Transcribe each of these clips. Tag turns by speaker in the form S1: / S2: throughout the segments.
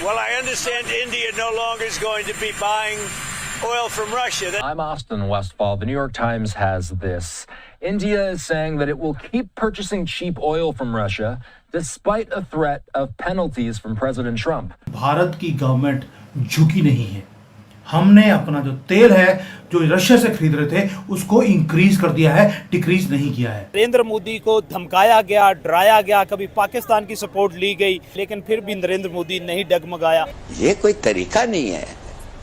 S1: Well, I understand India no longer is going to be buying oil from Russia.
S2: I'm Austin Westfall. The New York Times has this. India is saying that it will keep purchasing cheap oil from Russia despite a threat of penalties from President Trump.
S3: Bharat की government झुकी नहीं है। हमने अपना जो तेल है जो रशिया से खरीद रहे थे उसको इंक्रीज कर दिया है, डिक्रीज नहीं किया है।
S4: नरेंद्र मोदी को धमकाया गया, डराया गया, कभी पाकिस्तान की सपोर्ट ली गई, लेकिन फिर भी नरेंद्र मोदी नहीं डगमगाया।
S5: ये कोई तरीका नहीं है,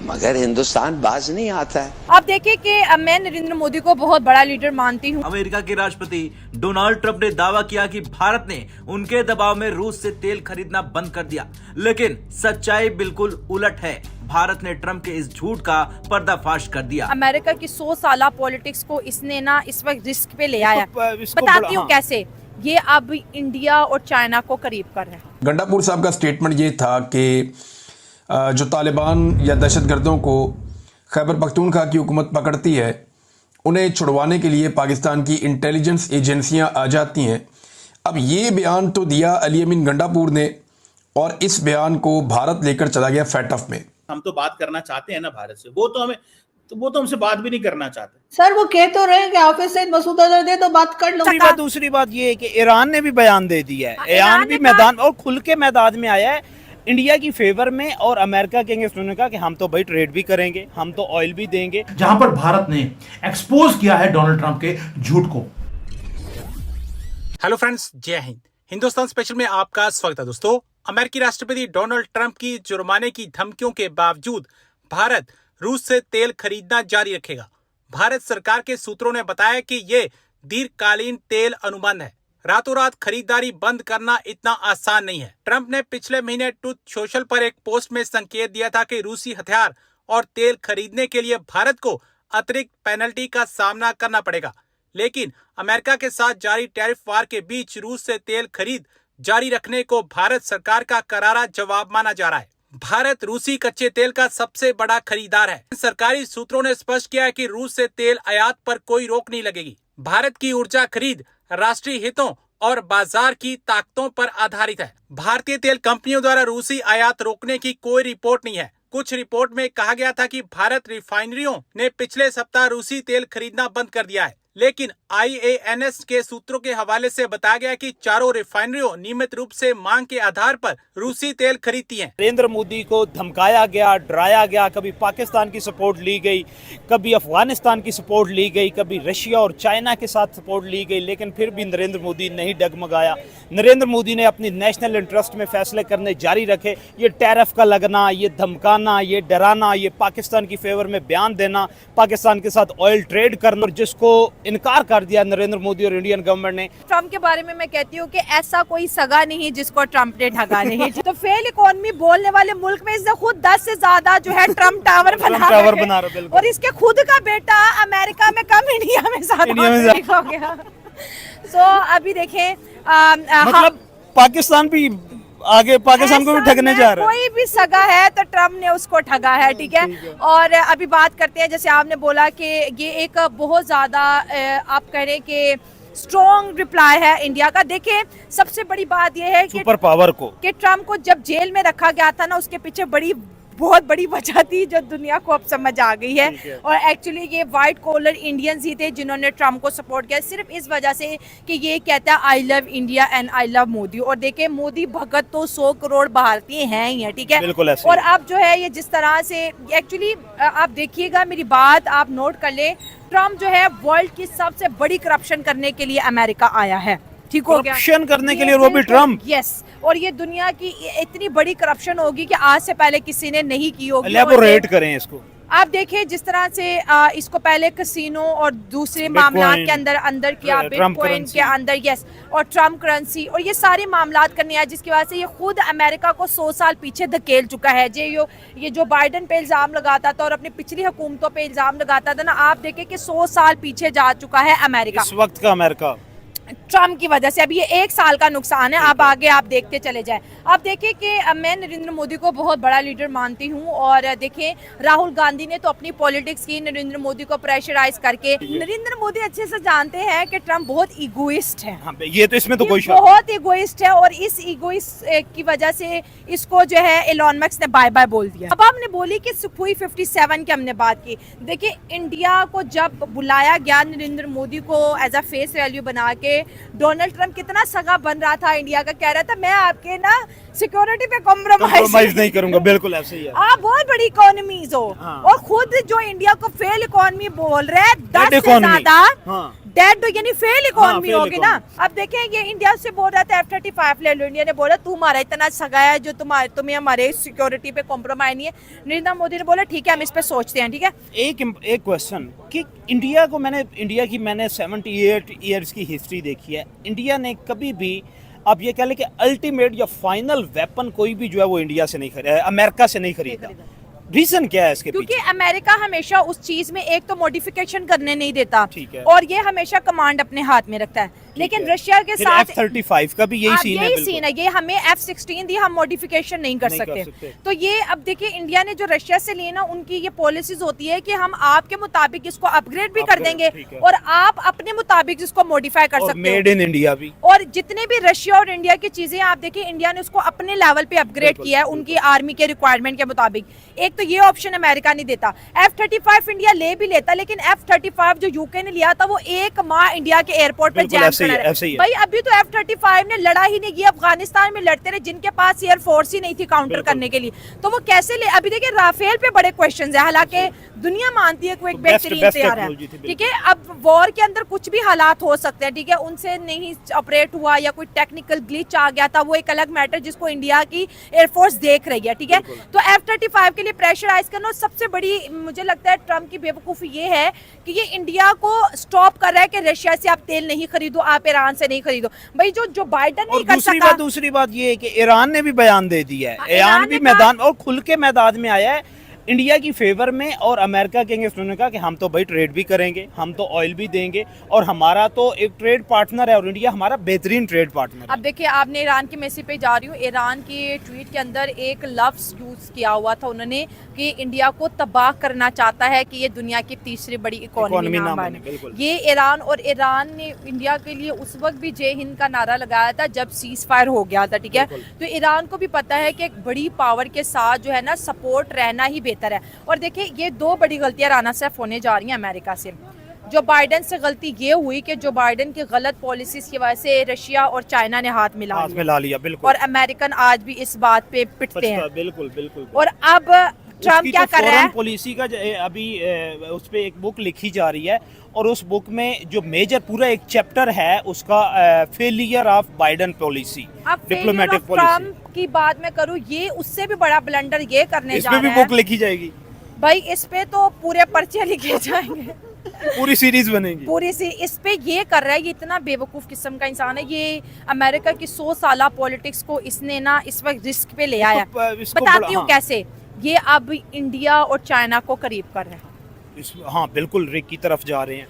S5: मगर हिंदुस्तान बाज नहीं आता है।
S6: आप देखिए कि मैं नरेंद्र मोदी को बहुत बड़ा लीडर मानती हूँ।
S7: अमेरिका के राष्ट्रपति डोनाल्ड ट्रंप ने दावा किया कि भारत ने उनके दबाव में रूस से तेल खरीदना बंद कर दिया, लेकिन सच्चाई बिल्कुल उलट है। भारत ने ट्रंप के इस झूठ का पर्दाफाश कर दिया।
S6: अमेरिका की 100 साल पॉलिटिक्स को इसने ना इस वक्त रिस्क पे ले आया। बताती हूँ कैसे ये अब इंडिया और चाइना को करीब कर रहे हैं।
S8: गंडापुर साहब का स्टेटमेंट ये था कि जो तालिबान या दहशतगर्दों को खैबर पख्तूनख्वा की हुकूमत पकड़ती है उन्हें छुड़वाने के लिए पाकिस्तान की इंटेलिजेंस एजेंसियां आ जाती हैं। अब ये बयान तो दिया अली अमीन गंडापुर ने और इस बयान को भारत लेकर चला गया फैटफ में।
S9: हम तो बात करना चाहते हैं ना भारत से, वो तो हमसे बात भी नहीं करना चाहते।
S10: सर वो कह तो रहे हैं कि हाफिज सईद मसूद अजहर दे तो बात कर लो।
S4: दूसरी बात ये है कि ईरान ने भी बयान दे दिया है, ईरान भी मैदान और खुल के मैदान में आया है इंडिया की फेवर में और अमेरिका के अगेंस्ट उन्होंने कहा कि हम तो भाई ट्रेड भी करेंगे, हम तो ऑयल भी देंगे।
S3: जहां पर भारत ने एक्सपोज किया है डोनाल्ड ट्रंप के झूठ को।
S11: हेलो फ्रेंड्स, जय हिंद। हिंदुस्तान स्पेशल में आपका स्वागत है दोस्तों। अमेरिकी राष्ट्रपति डोनाल्ड ट्रंप की जुर्माने की धमकियों के बावजूद भारत रूस से तेल खरीदना जारी रखेगा। भारत सरकार के सूत्रों ने बताया कि ये दीर्घकालीन तेल अनुबंध है। रातों रात खरीदारी बंद करना इतना आसान नहीं है। ट्रंप ने पिछले महीने ट्रूथ सोशल पर एक पोस्ट में संकेत दिया था कि रूसी हथियार और तेल खरीदने के लिए भारत को अतिरिक्त पेनल्टी का सामना करना पड़ेगा, लेकिन अमेरिका के साथ जारी टैरिफ वार के बीच रूस से तेल खरीद जारी रखने को भारत सरकार का करारा जवाब माना जा रहा है। भारत रूसी कच्चे तेल का सबसे बड़ा खरीदार है। सरकारी सूत्रों ने स्पष्ट किया है कि रूस से तेल आयात पर कोई रोक नहीं लगेगी। भारत की ऊर्जा खरीद राष्ट्रीय हितों और बाजार की ताकतों पर आधारित है। भारतीय तेल कंपनियों द्वारा रूसी आयात रोकने की कोई रिपोर्ट नहीं है। कुछ रिपोर्ट में कहा गया था कि भारत रिफाइनरियों ने पिछले सप्ताह रूसी तेल खरीदना बंद कर दिया है, लेकिन IANS के सूत्रों के हवाले से बताया गया कि चारों रिफाइनरियों नियमित रूप से मांग के आधार पर रूसी तेल खरीदती हैं।
S4: नरेंद्र मोदी को धमकाया गया, डराया गया, कभी पाकिस्तान की सपोर्ट ली गई, कभी अफगानिस्तान की सपोर्ट ली गई, कभी रशिया और चाइना के साथ सपोर्ट ली गई, लेकिन फिर भी नरेंद्र मोदी नहीं डगमगाया। नरेंद्र मोदी ने अपनी नेशनल इंटरेस्ट में फैसले करने जारी रखे। ये टैरिफ का लगना, ये धमकाना, ये डराना, ये पाकिस्तान की फेवर में बयान देना, पाकिस्तान के साथ ऑयल ट्रेड करना, जिसको इनकार कर दिया नरेंद्र मोदी और इंडियन गवर्नमेंट ने।
S6: ट्रंप के बारे में मैं कहती हूँ कि ऐसा कोई सगा नहीं जिसको ट्रंप ने ठगा नहीं। तो फेल इकोनॉमी बोलने वाले मुल्क में इसने खुद 10 से ज्यादा जो है ट्रंप टावर बना रहा, और इसके खुद का बेटा अमेरिका में कम, इंडिया में ज्यादा हो गया। सो अभी देखें
S4: मतलब पाकिस्तान भी आगे पाकिस्तान को भी ठगने जा रहा है।
S6: कोई भी सगा है तो ट्रम्प ने उसको ठगा है, ठीक है। और अभी बात करते हैं, जैसे आपने बोला कि ये एक बहुत ज्यादा आप कह रहे हैं कि स्ट्रॉन्ग रिप्लाई है इंडिया का। देखिए सबसे बड़ी बात यह है कि
S4: सुपर पावर को
S6: कि ट्रम्प को जब जेल में रखा गया था ना, उसके पीछे बहुत बड़ी वजह थी जो दुनिया को अब समझ आ गई है। और एक्चुअली ये वाइट कॉलर इंडियंस ही थे जिन्होंने ट्रम्प को सपोर्ट किया, सिर्फ इस वजह से कि ये कहता है I love India and I love Modi. और देखे मोदी भगत तो 100 करोड़ भारतीय हैं ही है, ठीक है। और अब जो है ये जिस तरह से एक्चुअली आप देखिएगा, मेरी बात आप नोट कर ले, ट्रम्प जो है वर्ल्ड की सबसे बड़ी करप्शन करने के लिए अमेरिका आया है, ठीक हो गया।
S4: करप्शन करने के लिए वो भी ट्रम्प,
S6: यस। और ये दुनिया की इतनी बड़ी करप्शन होगी कि आज से पहले किसी ने नहीं की होगी।
S4: एलैबोरेट करें इसको।
S6: आप देखिए जिस तरह से इसको पहले कैसीनो और दूसरे मामला के अंदर किया, बिटकॉइन के अंदर, यस, और ट्रम्प करेंसी, और ये सारे मामला करने आए जिसकी वजह से ये खुद अमेरिका को 100 साल पीछे धकेल चुका है। ये जो बाइडन पे इल्जाम लगाता था और अपनी पिछली हुकूमतों पे इल्जाम लगाता था ना, आप देखें कि 100 साल पीछे जा चुका है अमेरिका।
S4: इस वक्त का अमेरिका
S6: ट्रम्प की वजह से। अब ये 1 साल का नुकसान है, अब आगे आप देखते चले जाएं। अब देखिए कि मैं नरेंद्र मोदी को बहुत बड़ा लीडर मानती हूँ, और देखिए राहुल गांधी ने तो अपनी पॉलिटिक्स की नरेंद्र मोदी को प्रेशराइज करके। नरेंद्र मोदी अच्छे से जानते हैं कि ट्रम्प बहुत ईगोइस्ट है।
S4: हाँ, ये तो इसमें तो कोई शक
S6: बहुत ईगोइस्ट है, और इस ईगोइस्ट की वजह से इसको जो है एलॉन मस्क ने बाय बाय बोल दिया। अब आपने बोली कि सुखोई 57 की हमने बात की। देखिए इंडिया को जब बुलाया गया नरेंद्र मोदी को एज अ फेस वैल्यू बना के, डोनाल्ड ट्रम्प कितना सगा बन रहा था इंडिया का, कह रहा था मैं आपके ना सिक्योरिटी पे कॉम्प्रोमाइज
S4: नहीं करूंगा। बिल्कुल ऐसे ही है।
S6: आप बहुत बड़ी इकोनॉमीज हो,
S4: हाँ।
S6: और खुद जो इंडिया को फेल इकोनॉमी बोल रहे हैं, 10 से ज्यादा डेड यानी फेल इकोनॉमी होगी ना। अब देखें ये इंडिया से बोल रहा था F-35 ले लो, इंडिया ने बोला तुम्हारा इतना सगा है जो तुम्हें हमारे सिक्योरिटी पे कॉम्प्रोमाइज नहीं है। नरेंद्र मोदी ने बोला ठीक है हम इस पे सोचते हैं। ठीक है,
S4: एक क्वेश्चन कि इंडिया की मैंने 78 ईयर्स की हिस्ट्री देखी है। इंडिया ने कभी भी, आप ये कह लें कि अल्टीमेट या फाइनल वेपन कोई भी जो है वो इंडिया से नहीं खरीदा, अमेरिका से नहीं खरीदा। रीजन क्या है इसके पीछे?
S6: क्योंकि अमेरिका हमेशा उस चीज में एक तो मॉडिफिकेशन करने नहीं देता,
S4: ठीक है,
S6: और ये हमेशा कमांड अपने हाथ में रखता है। लेकिन रशिया के साथ
S4: F-35 का भी यही सीन है।
S6: यही सीन है, ये हमें F-16 दी, हम मॉडिफिकेशन नहीं कर सकते। तो ये अब देखिए इंडिया ने जो रशिया से लिए ना, उनकी ये पॉलिसीज होती है कि हम आपके मुताबिक इसको अपग्रेड भी कर देंगे और आप अपने मुताबिक इसको मॉडिफाई कर सकते हो।
S4: मेड इन इंडिया भी।
S6: और जितने भी रशिया और इंडिया की चीजें आप देखिए, इंडिया ने उसको अपने लेवल पे अपग्रेड किया है उनकी आर्मी के रिक्वायरमेंट के मुताबिक। एक तो ये ऑप्शन अमेरिका नहीं देता। F-35 इंडिया ले भी लेता, लेकिन F-35 जो यूके ने लिया था वो 1 माह इंडिया के एयरपोर्ट पे जैम करा है। भाई अभी तो F-35 ने लड़ा ही नहीं किया, अफगानिस्तान में लड़ते रहे जिनके पास एयर फोर्स ही नहीं थी काउंटर करने के लिए, तो वो कैसे ले। अभी देखिए राफेल पे बड़े क्वेश्चंस है, हालांकि दुनिया मानती है कि वो एक बेहतरीन तैयार है। ठीक है, अब वॉर के अंदर कुछ भी हालात हो सकते हैं। ठीक है, उनसे नहीं ऑपरेट हुआ या कोई टेक्निकल ग्लिच आ गया था, वो एक अलग मैटर जिसको इंडिया की एयरफोर्स देख रही है। ठीक है, तो F-35 के लिए प्रेशराइज करना। सबसे बड़ी मुझे लगता है ट्रम्प की बेवकूफ़ी ये है कि ये इंडिया को स्टॉप कर रहा है कि रशिया से आप तेल नहीं खरीदो, आप ईरान से नहीं खरीदो। भाई जो बाइडन नहीं कर सका।
S4: दूसरी बात ये है कि ईरान ने भी बयान दे दिया है, ईरान भी मैदान और खुल के मैदान में आया है इंडिया की फेवर में, और अमेरिका के अगेंस्ट उन्होंने कहा कि हम तो भाई ट्रेड भी करेंगे, हम तो ऑयल भी देंगे, और हमारा तो एक ट्रेड पार्टनर है और इंडिया हमारा बेहतरीन ट्रेड पार्टनर है।
S6: अब देखिए आपने ईरान की मैसेज पे जा रही हूँ, ईरान की ट्वीट के अंदर एक लफ्ज यूज किया हुआ था उन्होंने कि इंडिया को तबाह करना चाहता है कि ये दुनिया की तीसरी बड़ी इकोनॉमी ना बने। ये ईरान, और ईरान ने इंडिया के लिए उस वक्त भी जय हिंद का नारा लगाया था जब सीज फायर हो गया था। ठीक है, तो ईरान को भी पता है कि एक बड़ी पावर के साथ जो है ना सपोर्ट रहना ही बेहतर है। और देखिए ये 2 बड़ी गलतियां राना साहब होने जा रही हैं अमेरिका से। जो बाइडन से गलती ये हुई कि जो बाइडन की गलत पॉलिसीज की वजह से रशिया और चाइना ने हाथ मिला
S4: लिया। बिल्कुल,
S6: और अमेरिकन आज भी इस बात पे पिटते हैं।
S4: बिल्कुल।
S6: और अब ट्रम्प क्या कर रहा है?
S4: पॉलिसी का अभी उस पे एक बुक लिखी जा रही है, और उस बुक में जो मेजर पूरा एक चैप्टर है उसका failure of Biden policy, diplomatic policy.
S6: Trump की बात मैं करूं, ये उससे भी बड़ा ब्लंडर ये करने जा रहा है।
S4: इस पे भी बुक लिखी जाएगी भाई,
S6: इस पे तो पूरे पर्चे लिखे जाएंगे,
S4: पूरी सीरीज बनेगी
S6: इस पे ये कर रहा है। ये इतना बेवकूफ किस्म का इंसान है। ये अमेरिका की 100 साल पॉलिटिक्स को इसने ना इस वक्त रिस्क पे ले आया। बताती हूँ कैसे। ये अब इंडिया और चाइना को करीब कर रहे हैं।
S4: हाँ बिल्कुल, रिक की तरफ जा रहे हैं।